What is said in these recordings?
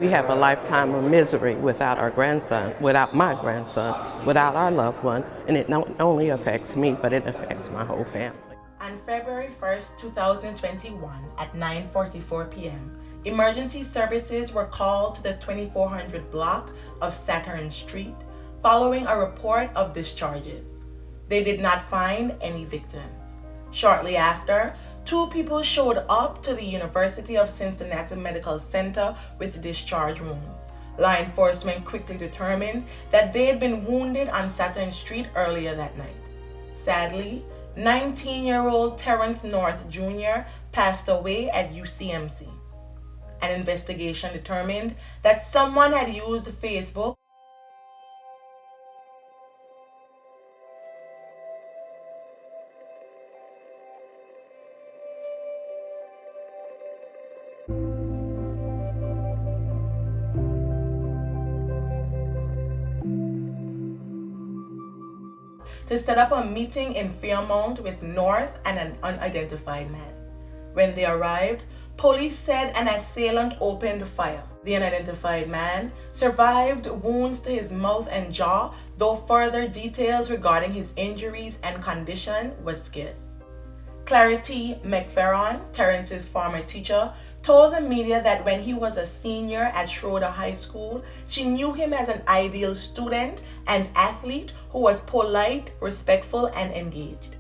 We have a lifetime of misery without our grandson, without my grandson, without our loved one, and it not only affects me, but it affects my whole family. On February 1st, 2021, at 9:44 p.m., emergency services were called to the 2400 block of Saturn Street following a report of discharges. They did not find any victims. Shortly after, 2 people showed up to the University of Cincinnati Medical Center with discharge wounds. Law enforcement quickly determined that they had been wounded on Saturn Street earlier that night. Sadly, 19-year-old Terrance North Jr. passed away at UCMC. An investigation determined that someone had used Facebook to set up a meeting in Fairmount with North and an unidentified man. When they arrived, police said an assailant opened fire. The unidentified man survived wounds to his mouth and jaw, though further details regarding his injuries and condition was scarce. Clarity McFerron, Terrance's former teacher, told the media that when he was a senior at Schroeder High School, she knew him as an ideal student and athlete who was polite, respectful, and engaged.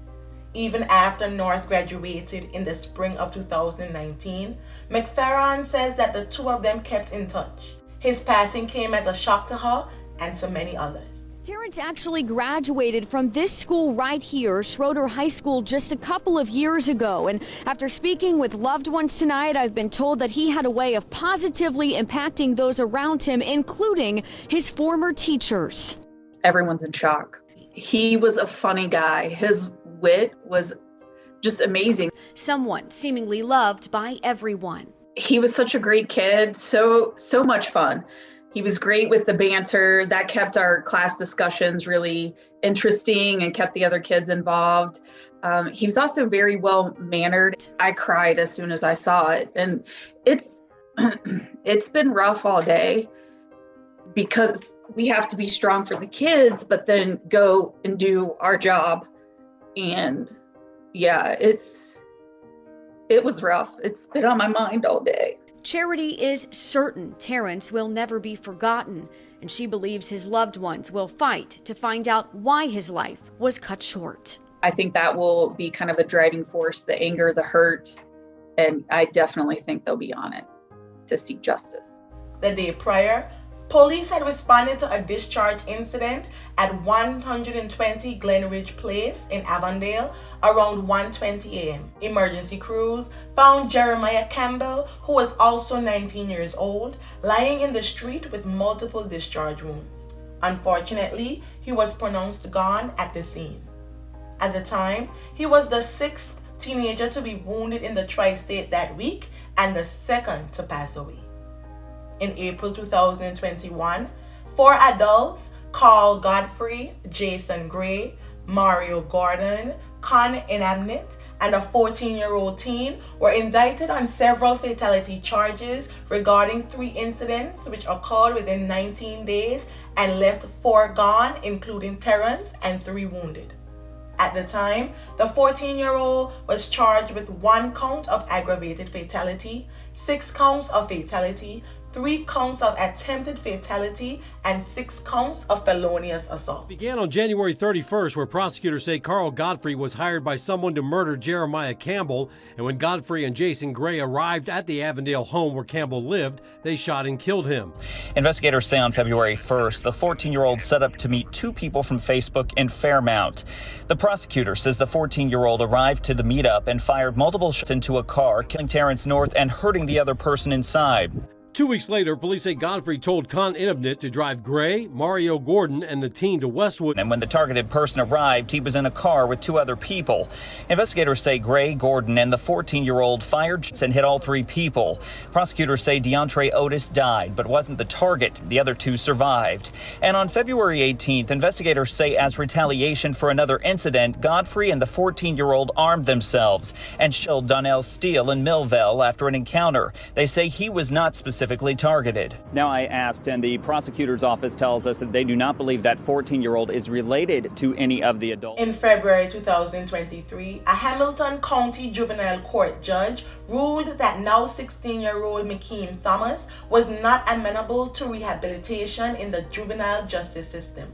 Even after North graduated in the spring of 2019, McFerron says that the two of them kept in touch. His passing came as a shock to her and to many others. Terrance actually graduated from this school right here, Schroeder High School, just a couple of years ago. And after speaking with loved ones tonight, I've been told that he had a way of positively impacting those around him, including his former teachers. Everyone's in shock. He was a funny guy. His wit was just amazing. Someone seemingly loved by everyone. He was such a great kid, so much fun. He was great with the banter. That kept our class discussions really interesting and kept the other kids involved. He was also very well-mannered. I cried as soon as I saw it. And it's been rough all day because we have to be strong for the kids, but then go and do our job. And yeah, it was rough. It's been on my mind all day. Charity is certain Terrance will never be forgotten, and she believes his loved ones will fight to find out why his life was cut short. I think that will be kind of a driving force, the anger, the hurt, and I definitely think they'll be on it to seek justice. The day prior, police had responded to a discharge incident at 120 Glenridge Place in Avondale around 1:20 a.m. Emergency crews found Jeremiah Campbell, who was also 19 years old, lying in the street with multiple discharge wounds. Unfortunately, he was pronounced gone at the scene. At the time, he was the 6th teenager to be wounded in the tri-state that week and the 2nd to pass away. In April 2021, 4 adults, Carl Godfrey, Jason Gray, Mario Gordon, Conn Inabnitt, and a 14-year-old teen were indicted on several fatality charges regarding 3 incidents which occurred within 19 days and left 4 gone, including Terrance, and 3 wounded. At the time, the 14-year-old was charged with 1 count of aggravated fatality, 6 counts of fatality, 3 counts of attempted fatality, and 6 counts of felonious assault. It began on January 31st, where prosecutors say Carl Godfrey was hired by someone to murder Jeremiah Campbell, and when Godfrey and Jason Gray arrived at the Avondale home where Campbell lived, they shot and killed him. Investigators say on February 1st, the 14-year-old set up to meet 2 people from Facebook in Fairmount. The prosecutor says the 14-year-old arrived to the meetup and fired multiple shots into a car, killing Terrance North and hurting the other person inside. 2 weeks later, police say Godfrey told Conn Inabnitt to drive Gray, Mario Gordon, and the teen to Westwood. And when the targeted person arrived, he was in a car with 2 other people. Investigators say Gray, Gordon, and the 14-year-old fired shots and hit all 3 people. Prosecutors say Deontray Otis died, but wasn't the target. The other 2 survived. And on February 18th, investigators say as retaliation for another incident, Godfrey and the 14-year-old armed themselves and killed Donnell, Steele, and Millville after an encounter. They say he was not specific specifically targeted. Now I asked, and the prosecutor's office tells us that they do not believe that 14-year-old is related to any of the adults. In February 2023, a Hamilton County Juvenile Court judge ruled that now 16-year-old Mikeem Thomas was not amenable to rehabilitation in the juvenile justice system.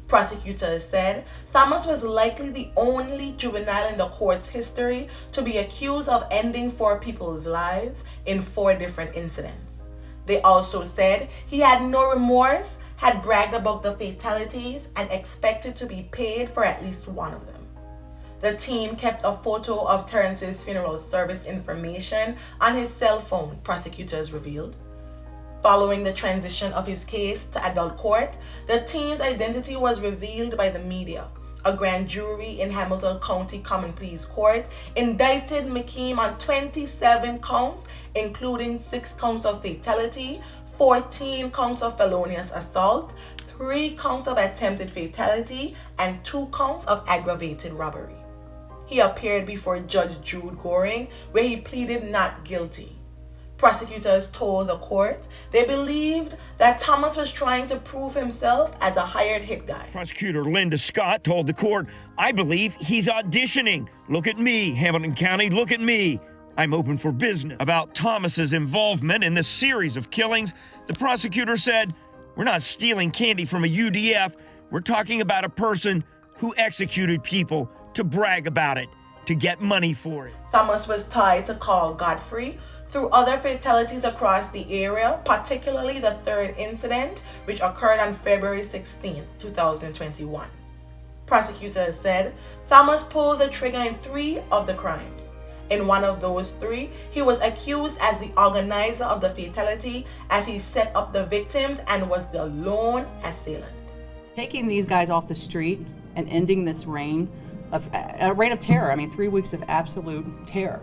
Prosecutors said Thomas was likely the only juvenile in the court's history to be accused of ending 4 people's lives in 4 different incidents. They also said he had no remorse, had bragged about the fatalities, and expected to be paid for at least one of them. The teen kept a photo of Terrance's funeral service information on his cell phone, prosecutors revealed. Following the transition of his case to adult court, the teen's identity was revealed by the media. A grand jury in Hamilton County Common Pleas Court indicted Mikeem on 27 counts, including 6 counts of fatality, 14 counts of felonious assault, 3 counts of attempted fatality, and 2 counts of aggravated robbery. He appeared before Judge Jude Goring, where he pleaded not guilty. Prosecutors told the court they believed that Thomas was trying to prove himself as a hired hit guy. Prosecutor Linda Scott told the court, "I believe he's auditioning. Look at me, Hamilton County, look at me. I'm open for business." About Thomas's involvement in this series of killings, the prosecutor said, "We're not stealing candy from a UDF. We're talking about a person who executed people to brag about it, to get money for it." Thomas was tied to Carl Godfrey through other fatalities across the area, particularly the 3rd incident, which occurred on February 16, 2021. Prosecutors said Thomas pulled the trigger in 3 of the crimes. In one of those 3, he was accused as the organizer of the fatality, as he set up the victims and was the lone assailant. Taking these guys off the street and ending this reign of terror, I mean 3 weeks of absolute terror,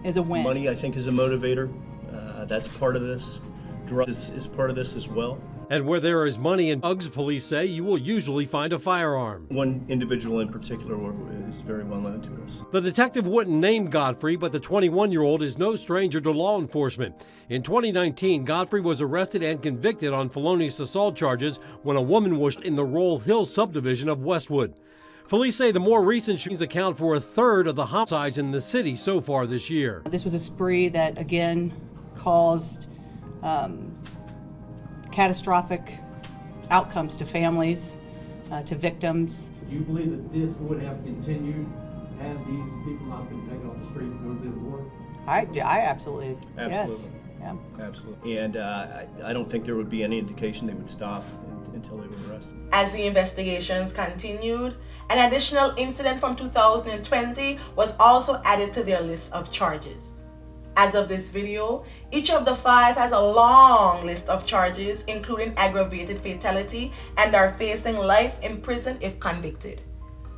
is a win. Money, I think, is a motivator. That's part of this. Drugs is part of this as well. And where there is money and drugs, police say, you will usually find a firearm. One individual in particular is very well known to us. The detective wouldn't name Godfrey, but the 21-year-old is no stranger to law enforcement. In 2019, Godfrey was arrested and convicted on felonious assault charges when a woman was in the Roll Hill subdivision of Westwood. Police say the more recent shootings account for 1/3 of the homicides in the city so far this year. This was a spree that, again, caused catastrophic outcomes to families, to victims. Do you believe that this would have continued had these people not been taken off the street and moved into work? I absolutely. Yes. Yeah. Absolutely. And I don't think there would be any indication they would stop until they were arrested. As the investigations continued, an additional incident from 2020 was also added to their list of charges. As of this video, each of the 5 has a long list of charges, including aggravated fatality, and are facing life in prison if convicted.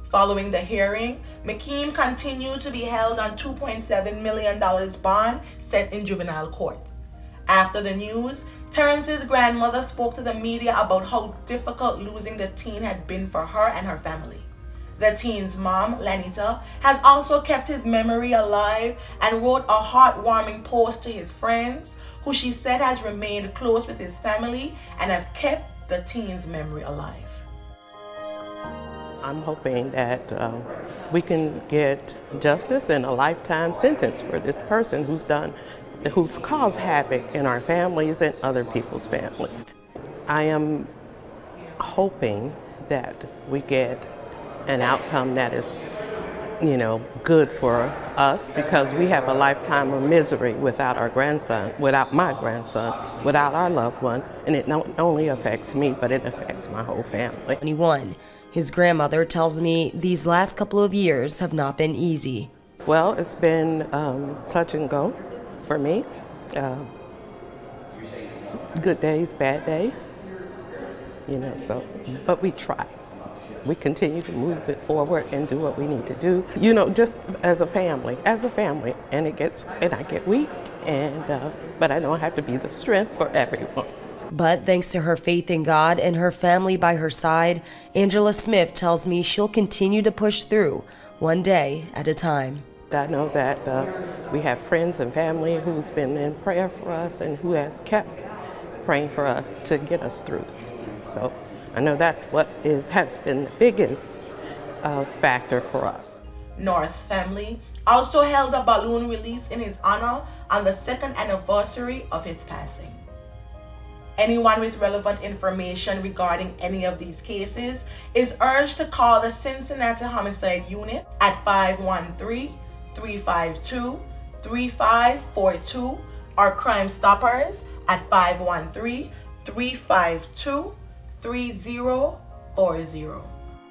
Following the hearing, Mikeem continued to be held on $2.7 million bond set in juvenile court. After the news, Terrance's grandmother spoke to the media about how difficult losing the teen had been for her and her family. The teen's mom, Lanita, has also kept his memory alive and wrote a heartwarming post to his friends, who she said has remained close with his family and have kept the teen's memory alive. I'm hoping that we can get justice and a lifetime sentence for this person who's caused havoc in our families and other people's families. I am hoping that we get an outcome that is, good for us, because we have a lifetime of misery without our grandson, without my grandson, without our loved one, and it not only affects me, but it affects my whole family. 21. His grandmother tells me these last couple of years have not been easy. Well, it's been touch and go for me. Good days, bad days, but we try. We continue to move it forward and do what we need to do, just as a family, and I get weak, but I don't have to be the strength for everyone. But thanks to her faith in God and her family by her side, Angela Smith tells me she'll continue to push through, one day at a time. I know that we have friends and family who's been in prayer for us and who has kept praying for us to get us through this. So I know that's what has been the biggest factor for us. North's family also held a balloon release in his honor on the 2nd anniversary of his passing. Anyone with relevant information regarding any of these cases is urged to call the Cincinnati Homicide Unit at 513-352-3542 or Crime Stoppers at 513-352-3040.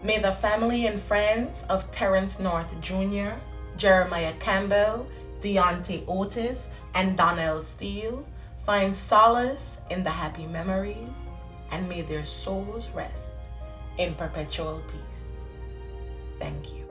May the family and friends of Terrance North Jr., Jeremiah Campbell, Deontray Otis, and Donnell Steele find solace in the happy memories, and may their souls rest in perpetual peace. Thank you.